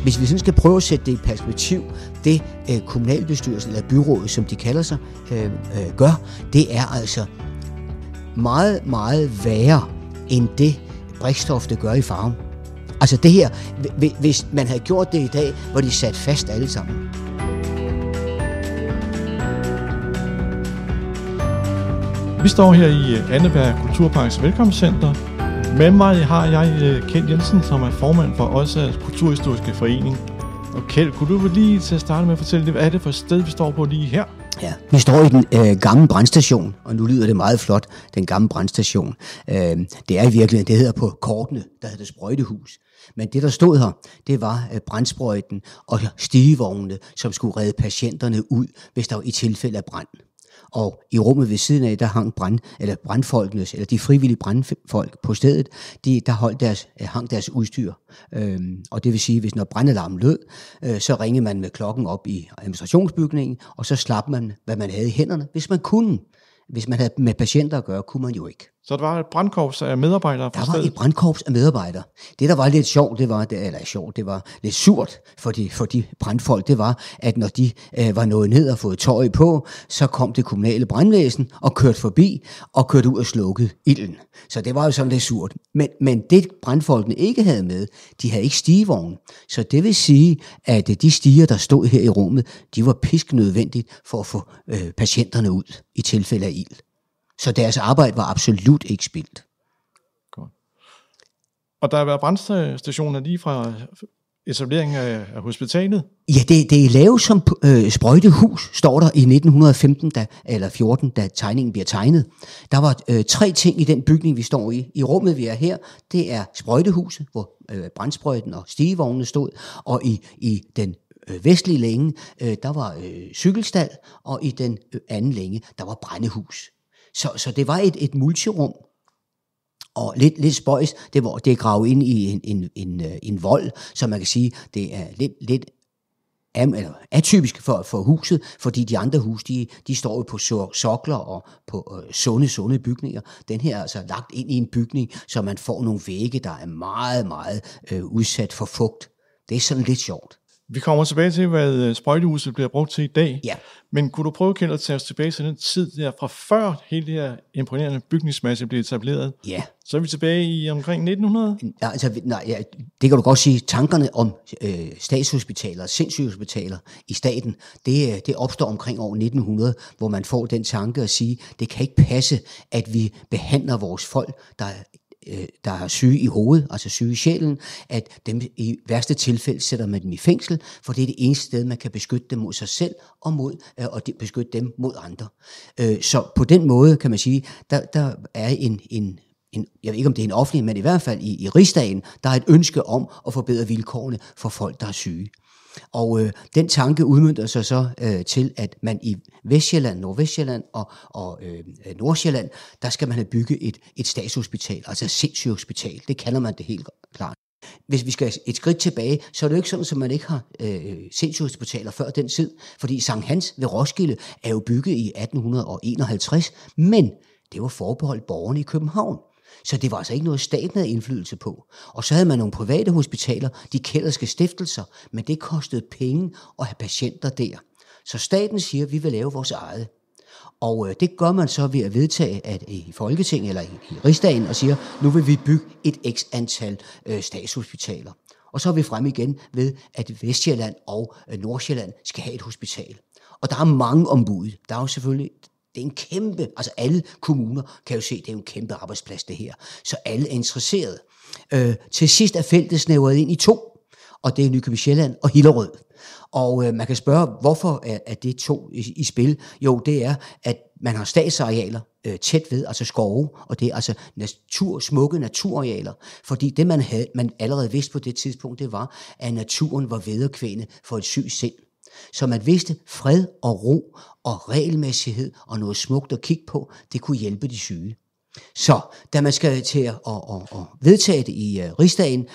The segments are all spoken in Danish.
Hvis vi sådan skal prøve at sætte det i perspektiv, det kommunalbestyrelsen eller byrådet, som de kalder sig, gør, det er altså meget, meget værre end det Brixtofte gør i Farum. Altså det her, hvis man havde gjort det i dag, hvor de sat fast alle sammen. Vi står her i Anneberg Kulturparks Velkomstcenter. Med mig har jeg Kjeld Jensen, som er formand for Odsherreds Kulturhistoriske Forening. Og Kjeld, kunne du lige til at starte med at fortælle, hvad er det for et sted, vi står på lige her? Ja, vi står i den gamle brandstation, og nu lyder det meget flot, den gamle brandstation. Det er i virkeligheden, det hedder på kortene, der hedder sprøjtehus. Men det, der stod her, det var brandsprøjten og stigevognene, som skulle redde patienterne ud, hvis der var i tilfælde af brand. Og i rummet ved siden af, der hang brandfolkenes, eller de frivillige brandfolk på stedet, der hang deres udstyr. Og det vil sige, hvis når brandalarmen lød, så ringede man med klokken op i administrationsbygningen, og så slap man, hvad man havde i hænderne, hvis man kunne. Hvis man havde med patienter at gøre, kunne man jo ikke. Så der var et brandkorps af medarbejdere på stedet? Der var et brandkorps af medarbejdere. Det, der var lidt sjovt, det var lidt surt for de brandfolk, det var, at når de var nået ned og fået tøj på, så kom det kommunale brandvæsen og kørte forbi og kørte ud og slukkede ilden. Så det var jo sådan lidt surt. Men det brandfolkene ikke havde med, de havde ikke stigevogne. Så det vil sige, at de stiger, der stod her i rummet, de var piskenødvendigt for at få patienterne ud i tilfælde af ild. Så deres arbejde var absolut ikke spildt. Godt. Og der har været brandstationer lige fra etableringen af hospitalet? Ja, det er lavet som sprøjtehus, står der i 1915 eller 14, da tegningen bliver tegnet. Der var 3 ting i den bygning, vi står i. I rummet, vi er her, det er sprøjtehuset, hvor brandsprøjten og stigevognene stod, og i den vestlige længe, der var cykelstald, og i den anden længe, der var brændehus. Så det var et multirum, og lidt spøjs, det er gravet ind i en vold, så man kan sige, det er lidt atypisk for huset, fordi de andre hus, de står jo på sokler og på sunde bygninger. Den her er altså lagt ind i en bygning, så man får nogle vægge, der er meget, meget udsat for fugt. Det er sådan lidt sjovt. Vi kommer tilbage til, hvad sprøjtehuset bliver brugt til i dag. Ja. Men kunne du prøve, Kjeld, at tage os tilbage til den tid der fra før hele det her imponerende bygningsmasse blev etableret? Ja. Så er vi tilbage i omkring 1900? Det kan du godt sige. Tankerne om statshospitaler, sindssygehospitaler i staten, det opstår omkring år 1900, hvor man får den tanke at sige, det kan ikke passe, at vi behandler vores folk, der er syge i hovedet, altså syge i sjælen, at dem i værste tilfælde sætter man dem i fængsel, for det er det eneste sted, man kan beskytte dem mod sig selv og beskytte dem mod andre. Så på den måde kan man sige, der er en jeg ved ikke om det er en offentlig, men i hvert fald i Rigsdagen, der er et ønske om at forbedre vilkårene for folk, der er syge. Og den tanke udmønter sig så til, at man i Vestsjælland, Nordvestsjælland og Nordsjælland, der skal man have bygget et statshospital, altså et sindssygehospital. Det kalder man det helt klart. Hvis vi skal et skridt tilbage, så er det jo ikke sådan, at man ikke har sindssygehospitaler før den tid, fordi Sankt Hans ved Roskilde er jo bygget i 1851, men det var forbeholdt borgerne i København. Så det var altså ikke noget, staten havde indflydelse på. Og så havde man nogle private hospitaler, de kellerske stiftelser, men det kostede penge at have patienter der. Så staten siger, at vi vil lave vores eget. Og det gør man så ved at vedtage at i Folketinget eller i Rigsdagen og siger, nu vil vi bygge et x antal statshospitaler. Og så er vi frem igen ved, at Vestsjælland og Nordsjælland skal have et hospital. Og der er mange ombud. Der er jo selvfølgelig... Det er en kæmpe, altså alle kommuner kan jo se, det er en kæmpe arbejdsplads det her. Så alle er interesserede. Til sidst er feltet snævret ind i 2, og det er Nykøbing Sjælland og Hillerød. Og man kan spørge, hvorfor er det 2 i spil? Jo, det er, at man har statsarealer tæt ved, altså skove, og det er altså smukke naturarealer. Fordi det, man allerede vidste på det tidspunkt, det var, at naturen var vederkvægende for et sygt sind. Så man vidste, fred og ro og regelmæssighed og noget smukt at kigge på, det kunne hjælpe de syge. Så da man skal til at vedtage det i Rigsdagen,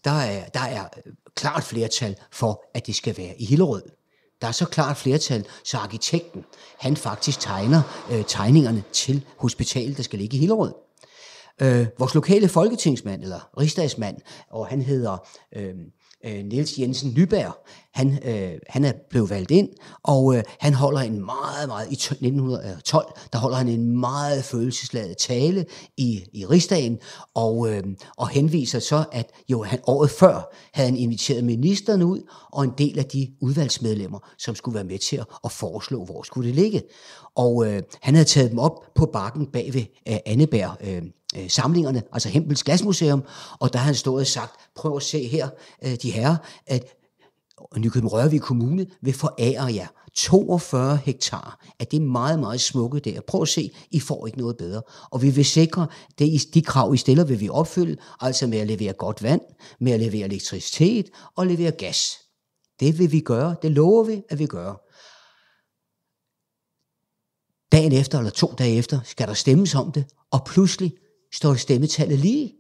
der er klart flertal for, at det skal være i Hillerød. Der er så klart flertal, så arkitekten, han faktisk tegner tegningerne til hospitalet, der skal ligge i Hillerød. Vores lokale folketingsmand, eller rigsdagsmand, og han hedder Niels Jensen Nyberg, han er blevet valgt ind, og han holder en i 1912, der holder han en meget følelsesladet tale i Rigsdagen, og henviser så, at jo han året før havde han inviteret ministeren ud, og en del af de udvalgsmedlemmer, som skulle være med til at foreslå, hvor skulle det ligge. Og han havde taget dem op på bakken bag ved Anneberg samlingerne, altså Hempels Glasmuseum, og der har han stået og sagt, prøv at se her, de herrer, at Nykøbing-Rørvig Kommune vil forære jer 42 hektar af det meget, meget smukke der. Prøv at se, I får ikke noget bedre. Og vi vil sikre, de krav, I stiller, vil vi opfylde, altså med at levere godt vand, med at levere elektricitet og levere gas. Det vil vi gøre, det lover vi, at vi gør. Dagen efter, eller 2 dage efter, skal der stemmes om det, og pludselig står stemmetallet lige.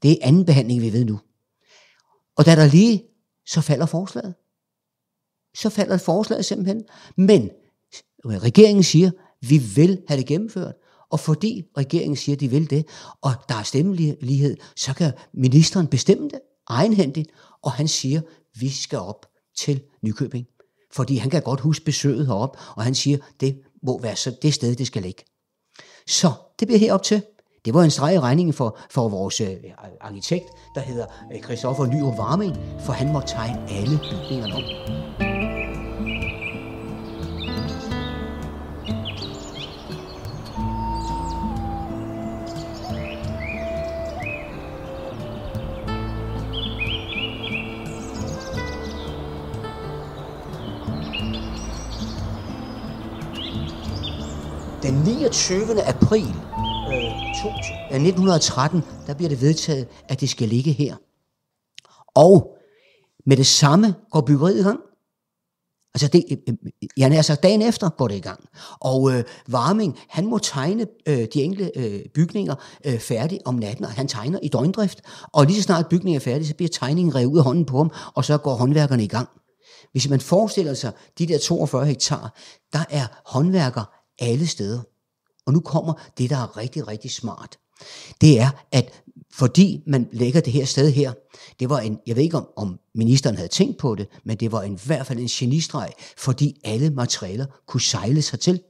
Det er anden behandling, vi ved nu. Og da der lige, så falder forslaget. Så falder forslaget simpelthen. Men regeringen siger, vi vil have det gennemført. Og fordi regeringen siger, de vil det, og der er stemmelighed, så kan ministeren bestemme det egenhændigt. Og han siger, vi skal op til Nykøbing. Fordi han kan godt huske besøget herop, og han siger, det må være så det sted, det skal ligge. Så det bliver herop til. Det var en streg i regningen for vores arkitekt, der hedder Christoffer Nyrup Warming, for han måtte tegne alle bygningerne om. Den 29. april 1913, der bliver det vedtaget, at det skal ligge her. Og med det samme går byggeriet i gang. Altså jeg nær sagt dagen efter går det i gang. Og Warming, han må tegne de enkelte bygninger færdige om natten, og han tegner i døgndrift. Og lige så snart bygningen er færdig, så bliver tegningen revet ud af hånden på ham, og så går håndværkerne i gang. Hvis man forestiller sig de der 42 hektar, der er håndværker alle steder. Og nu kommer det, der er rigtig, rigtig smart. Det er, at fordi man lægger det her sted her, det var jeg ved ikke om ministeren havde tænkt på det, men det var i hvert fald en genistreg, fordi alle materialer kunne sejles hertil.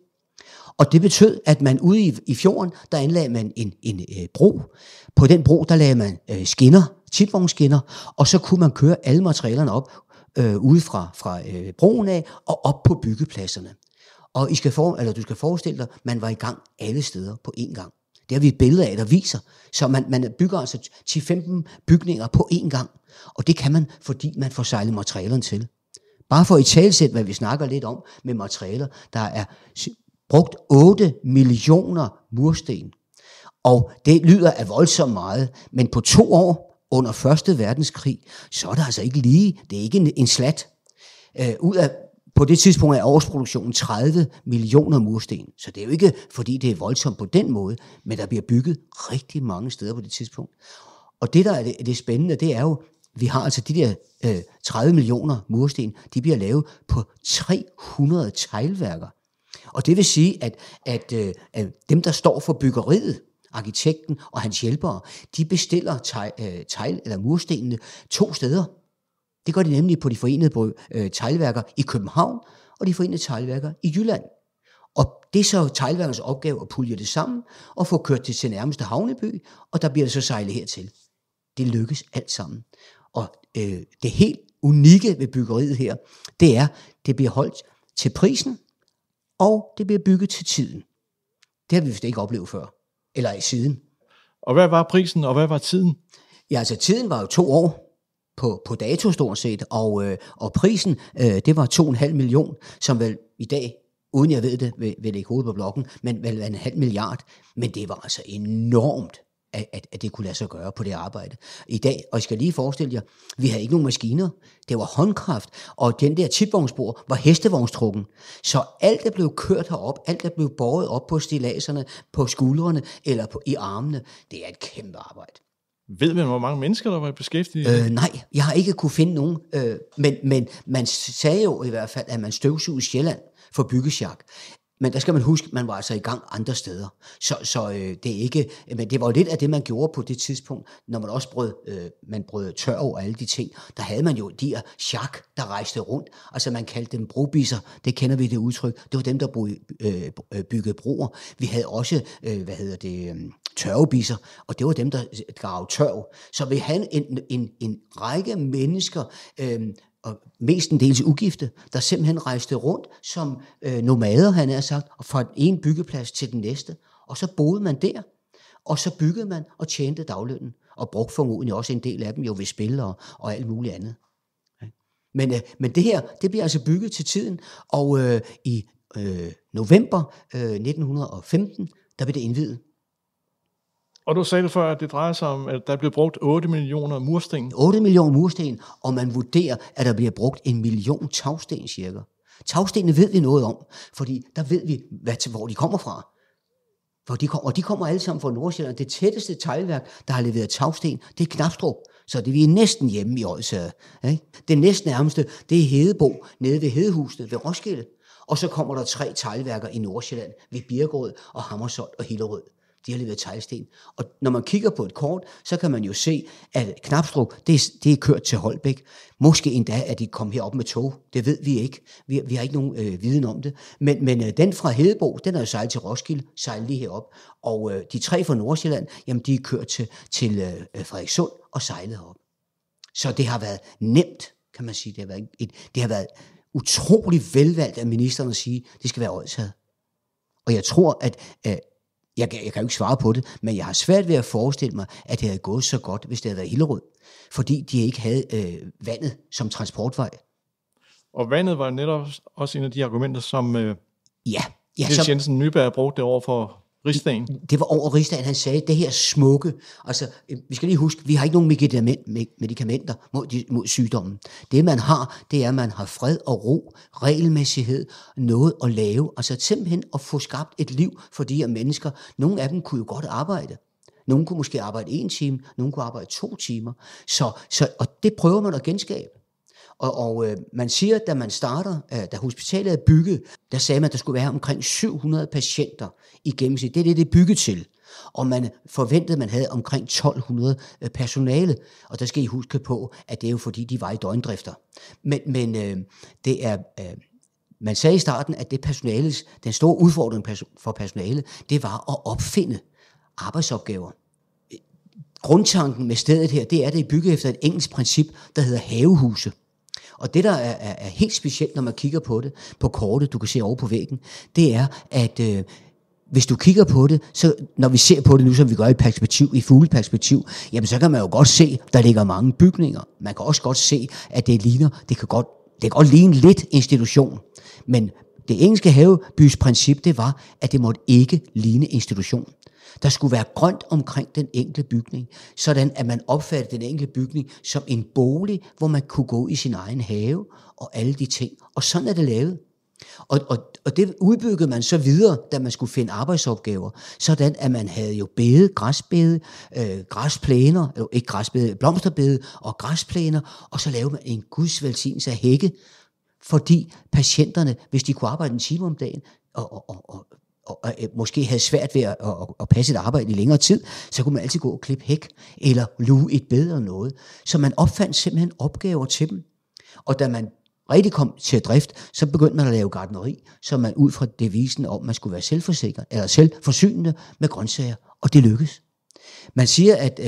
Og det betød, at man ude i fjorden, der anlagde man en bro. På den bro, der lagde man skinner, tipvognsskinner, og så kunne man køre alle materialerne op ude fra broen af og op på byggepladserne. Og du skal forestille dig, man var i gang alle steder på én gang. Det har vi et billede af, der viser. Så man bygger altså 10-15 bygninger på én gang. Og det kan man, fordi man får sejlet materialerne til. Bare for at italesætte, hvad vi snakker lidt om med materialer, der er brugt 8 millioner mursten. Og det lyder af voldsomt meget, men på 2 år under 1. verdenskrig, så er det altså ikke lige, det er ikke en slat. På det tidspunkt er årsproduktionen 30 millioner mursten. Så det er jo ikke, fordi det er voldsomt på den måde, men der bliver bygget rigtig mange steder på det tidspunkt. Og det, der er det spændende, det er jo, vi har altså de der 30 millioner mursten, de bliver lavet på 300 teglværker. Og det vil sige, at dem, der står for byggeriet, arkitekten og hans hjælpere, de bestiller tegl eller murstenene 2 steder. Det gør de nemlig på de forenede teglværker i København og de forenede teglværker i Jylland. Og det er så teglværkernes opgave at pulje det sammen og få kørt det til nærmeste havneby, og der bliver det så sejlet hertil. Det lykkes alt sammen. Og det helt unikke ved byggeriet her, det er, det bliver holdt til prisen, og det bliver bygget til tiden. Det har vi vist ikke oplevet før, eller siden. Og hvad var prisen, og hvad var tiden? Ja, altså tiden var jo 2 år. På dato stort set, og prisen, det var 2,5 million, som vel i dag, uden jeg ved det, vil lægge hovedet på blokken, men vel 1,5 milliard, men det var altså enormt, at det kunne lade sig gøre på det arbejde. I dag, og I skal lige forestille jer, vi havde ikke nogen maskiner, det var håndkraft, og den der tipvognsbord var hestevognstrukken, så alt er blevet kørt herop, alt er blevet båret op på stilladserne, på skuldrene eller i armene, det er et kæmpe arbejde. Ved man, hvor mange mennesker, der var beskæftiget? Nej, jeg har ikke kunne finde nogen, men man sagde jo i hvert fald, at man støvsugede Sjælland for byggesjak. Men der skal man huske, man var altså i gang andre steder. Så det er ikke, men det var jo lidt af det, man gjorde på det tidspunkt, når man også brød tørv og alle de ting. Der havde man jo de her sjak, der rejste rundt. Altså man kaldte dem brobisser, det kender vi det udtryk. Det var dem, der byggede broer. Vi havde også, tørvebisser, og det var dem, der gravede tørv. Så vi havde en række mennesker, og mestendels ugifte, der simpelthen rejste rundt som nomader, han har sagt, og fra en byggeplads til den næste, og så boede man der, og så byggede man og tjente daglønnen, og brugte formodentlig også en del af dem jo ved spil og alt muligt andet. Men det her, det bliver altså bygget til tiden, og i november 1915, der blev det indviet. Og du sagde det før, at det drejer sig om, at der bliver brugt 8 millioner mursten. 8 millioner mursten, og man vurderer, at der bliver brugt 1 million tagsten cirka. Tagstenene ved vi noget om, fordi der ved vi, hvor de kommer fra. Og de kommer alle sammen fra Nordsjælland. Det tætteste teglværk, der har leveret tagsten, det er Knabstrup. Så det vi er næsten hjemme i Odsherred. Det næstnærmeste, det er Hedebo, nede ved Hedehuset ved Roskilde. Og så kommer der 3 teglværker i Nordsjælland, ved Birkerød og Hammersholt og Hillerød. De har leveret teglsten. Og når man kigger på et kort, så kan man jo se, at Knabstrup, det er kørt til Holbæk. Måske endda, at de kom herop med tog. Det ved vi ikke. Vi har ikke nogen viden om det. Men den fra Hedebo, den er jo sejlet til Roskilde, sejlet lige herop. Og de 3 fra Nordsjælland, jamen de er kørt til Frederikssund og sejlet herop. Så det har været nemt, kan man sige. Det har været utrolig velvalgt af ministeren at sige, at det skal være Odsherred. Og jeg tror, at jeg kan jo ikke svare på det, men jeg har svært ved at forestille mig, at det havde gået så godt, hvis det havde været Hillerød, fordi de ikke havde vandet som transportvej. Og vandet var netop også en af de argumenter, som Niels Jensen Nyberg brugte over for Rigsdagen. Det var over Rigsdagen, han sagde, det her smukke, altså vi skal lige huske, vi har ikke nogen medicamenter mod sygdommen. Det man har, det er, at man har fred og ro, regelmæssighed, noget at lave, altså simpelthen at få skabt et liv for de her mennesker. Nogle af dem kunne jo godt arbejde. Nogle kunne måske arbejde 1 time, nogle kunne arbejde 2 timer. Og det prøver man at genskabe. Og man siger, da man starter, da hospitalet er bygget, der sagde man, at der skulle være omkring 700 patienter i gennemsnit. Det er det er bygget til. Og man forventede, at man havde omkring 1200 personale. Og der skal I huske på, at det er jo fordi, de var i døgndrifter. Men det er... Man sagde i starten, at den store udfordring for personale, det var at opfinde arbejdsopgaver. Grundtanken med stedet her, det er, at det er bygget efter et engelsk princip, der hedder havehuse. Og det, der er helt specielt, når man kigger på det, på kortet, du kan se over på væggen, det er, at hvis du kigger på det, så når vi ser på det nu, som vi gør i fugleperspektiv, jamen så kan man jo godt se, der ligger mange bygninger. Man kan også godt se, at det kan godt ligne lidt institution. Men det engelske havebysprincip, det var, at det måtte ikke ligne institution. Der skulle være grønt omkring den enkelte bygning, sådan at man opfattede den enkelte bygning som en bolig, hvor man kunne gå i sin egen have og alle de ting. Og sådan er det lavet. Og det udbyggede man så videre, da man skulle finde arbejdsopgaver, sådan at man havde jo græsbede, græsplæner, ikke græsbede, blomsterbede og græsplæner, og så lavede man en guds velsignelse af hække, fordi patienterne, hvis de kunne arbejde en time om dagen, og måske havde svært ved at passe et arbejde i længere tid, så kunne man altid gå og klippe hæk, eller luge et bed eller noget. Så man opfandt simpelthen opgaver til dem. Og da man rigtig kom til drift, så begyndte man at lave gartneri, så man ud fra devisen om, man skulle være selvforsynende med grøntsager, og det lykkedes. Man siger, at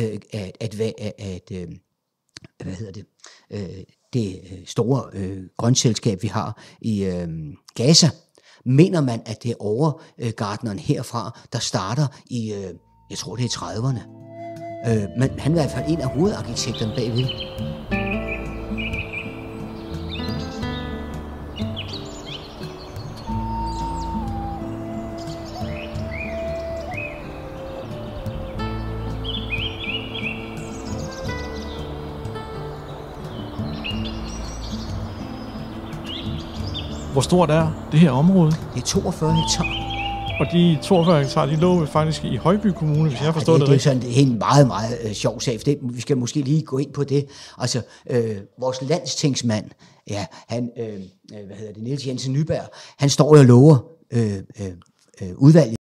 det store grøntselskab, vi har i Gaza, mener man, at det er overgartneren herfra, der starter i, jeg tror det er 30'erne. Men han er i hvert fald en af hovedarkitekterne bagved. Hvor stort er det her område? Det er 42 hektar. Og de 42 hektar, de lå faktisk i Højby Kommune, hvis jeg forstår det rigtigt. Det er sådan en meget, meget sjov sag, for vi skal måske lige gå ind på det. Altså, vores landstingsmand, ja, han, Niels Jensen Nyberg, han står og lover udvalg